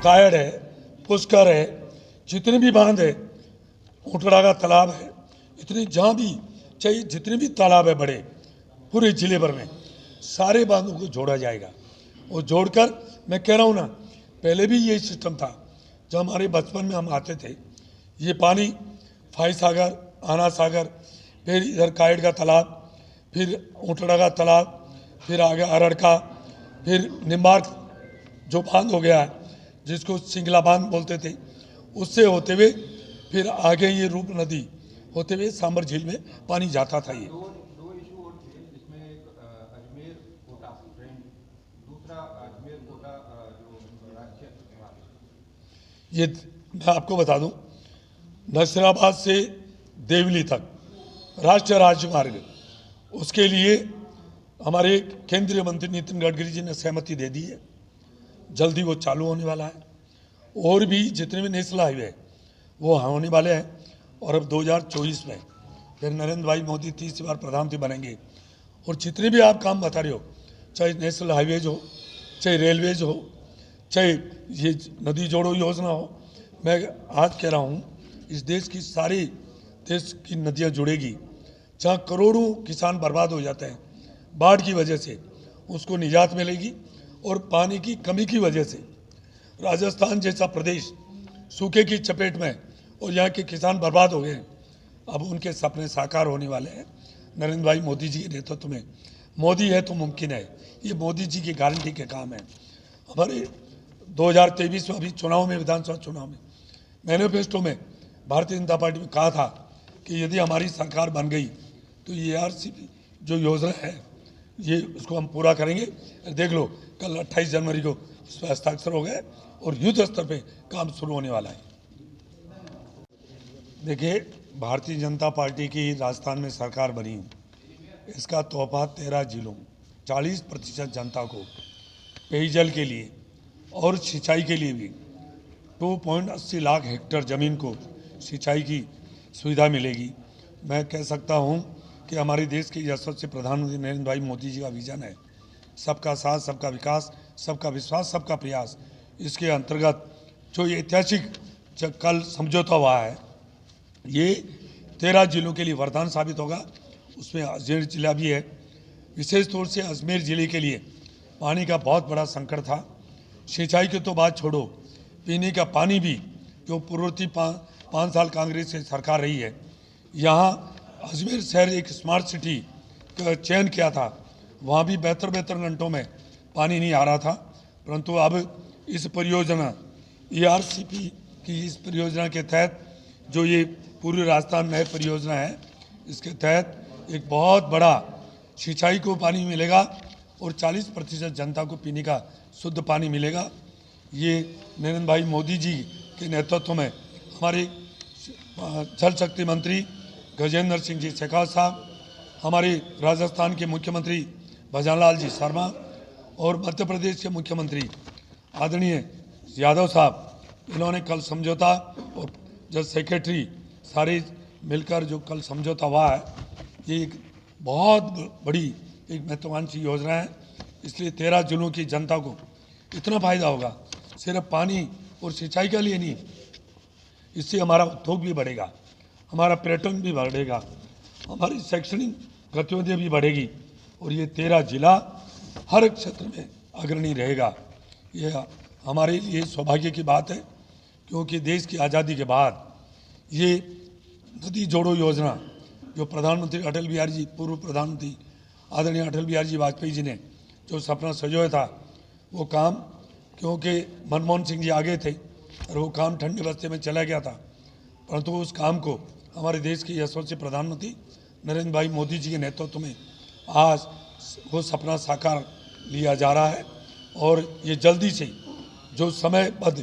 कायड़ है, पुष्कर है, जितने भी बांध है, ऊंटड़ा का तालाब है, इतने जहाँ भी चाहिए जितने भी तालाब है बड़े पूरे जिले भर में सारे बांधों को जोड़ा जाएगा। और जोड़कर मैं कह रहा हूँ ना, पहले भी ये सिस्टम था जब हमारे बचपन में हम आते थे, ये पानी फाई सागर, आना सागर, फिर इधर कायड़ का तालाब, फिर ऊंटड़ा का तालाब, फिर आगे अरड़ का, फिर निम्बार्क जो बांध हो गया है जिसको सिंगला बांध बोलते थे, उससे होते हुए फिर आगे ये रूप नदी होते हुए सांबर झील में पानी जाता था। ये दो इशू और थे जिसमें एक अजमेर कोटा ट्रेन, दूसरा अजमेर कोटा जो राज्य, ये मैं आपको बता दूं, नसीराबाद से देवली तक राष्ट्रीय राजमार्ग, उसके लिए हमारे केंद्रीय मंत्री नितिन गडकरी जी ने सहमति दे दी है, जल्दी वो चालू होने वाला है। और भी जितने भी नेशनल हाईवे वो होने वाले हैं। और अब 2024 में फिर नरेंद्र भाई मोदी तीसरी बार प्रधानमंत्री बनेंगे। और जितने भी आप काम बता रहे हो, चाहे नेशनल हाईवेज हो, चाहे रेलवेज हो, चाहे ये नदी जोड़ो योजना हो, मैं आज कह रहा हूँ इस देश की सारी देश की नदियाँ जुड़ेगी। जहाँ करोड़ों किसान बर्बाद हो जाते हैं बाढ़ की वजह से, उसको निजात मिलेगी। और पानी की कमी की वजह से राजस्थान जैसा प्रदेश सूखे की चपेट में और यहाँ के किसान बर्बाद हो गए, अब उनके सपने साकार होने वाले हैं नरेंद्र भाई मोदी जी के नेतृत्व में। मोदी है तो मुमकिन है, ये मोदी जी की गारंटी के काम है। हमारे 2023 में अभी चुनाव में, विधानसभा चुनाव में मैनिफेस्टो में भारतीय जनता पार्टी ने कहा था कि यदि हमारी सरकार बन गई तो ये ARCP जो योजना है ये उसको हम पूरा करेंगे। देख लो कल 28 जनवरी को इस पर हस्ताक्षर हो गए और युद्ध स्तर पे काम शुरू होने वाला है। देखिए, भारतीय जनता पार्टी की राजस्थान में सरकार बनी, इसका तोहफा 13 जिलों 40% जनता को पेयजल के लिए और सिंचाई के लिए भी 2.80 लाख हेक्टेयर ज़मीन को सिंचाई की सुविधा मिलेगी। मैं कह सकता हूं कि हमारे देश के यशस्वी प्रधानमंत्री नरेंद्र भाई मोदी जी का विजन है सबका साथ, सबका विकास, सबका विश्वास, सबका प्रयास। इसके अंतर्गत जो ये ऐतिहासिक कल समझौता हुआ है, ये 13 जिलों के लिए वरदान साबित होगा। उसमें अजमेर जिला भी है। विशेष तौर से अजमेर जिले के लिए पानी का बहुत बड़ा संकट था। सिंचाई की तो बात छोड़ो, पीने का पानी भी जो पूर्ववर्ती 5 साल कांग्रेस से सरकार रही है, यहाँ अजमेर शहर एक स्मार्ट सिटी का चयन किया था, वहाँ भी बेहतर घंटों में पानी नहीं आ रहा था। परंतु अब इस परियोजना ARCP की इस परियोजना के तहत जो ये पूरे राजस्थान नहर परियोजना है, इसके तहत एक बहुत बड़ा सिंचाई को पानी मिलेगा और 40% जनता को पीने का शुद्ध पानी मिलेगा। ये नरेंद्र भाई मोदी जी के नेतृत्व में हमारे जल शक्ति मंत्री गजेंद्र सिंह जी शेखावत साहब, हमारे राजस्थान के मुख्यमंत्री भजनलाल जी शर्मा और मध्य प्रदेश के मुख्यमंत्री आदरणीय यादव साहब, इन्होंने कल समझौता और जल सेक्रेटरी सारे मिलकर जो कल समझौता हुआ है, ये एक बहुत बड़ी एक महत्वाकांक्षी योजना है। इसलिए 13 जिलों की जनता को इतना फायदा होगा, सिर्फ पानी और सिंचाई के लिए नहीं, इससे हमारा उद्योग भी बढ़ेगा, हमारा पर्यटन भी बढ़ेगा, हमारी शैक्षणिक गतिविधियाँ भी बढ़ेगी और ये 13 जिला हर क्षेत्र में अग्रणी रहेगा। ये हमारे लिए सौभाग्य की बात है, क्योंकि देश की आज़ादी के बाद ये नदी जोड़ो योजना जो प्रधानमंत्री अटल बिहारी जी, पूर्व प्रधानमंत्री आदरणीय अटल बिहारी जी वाजपेयी जी ने जो सपना सजोया था, वो काम क्योंकि मनमोहन सिंह जी आगे थे और वो काम ठंडे बस्ते में चला गया था, परंतु उस काम को हमारे देश के यशस्वी प्रधानमंत्री नरेंद्र भाई मोदी जी के नेतृत्व में आज वो सपना साकार लिया जा रहा है। और ये जल्दी से जो समयबद्ध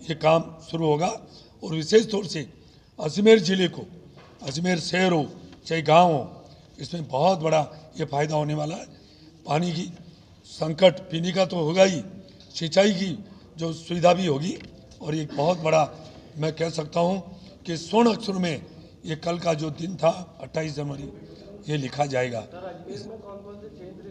ये काम शुरू होगा। और विशेष तौर से अजमेर ज़िले को, अजमेर शहर हो चाहे गाँव हो, इसमें बहुत बड़ा ये फायदा होने वाला है। पानी की संकट पीने का तो होगा ही, सिंचाई की जो सुविधा भी होगी। और एक बहुत बड़ा मैं कह सकता हूँ कि स्वर्ण अक्षर में ये कल का जो दिन था 28 जनवरी ये लिखा जाएगा। अजमेर में कौन कौन से क्षेत्र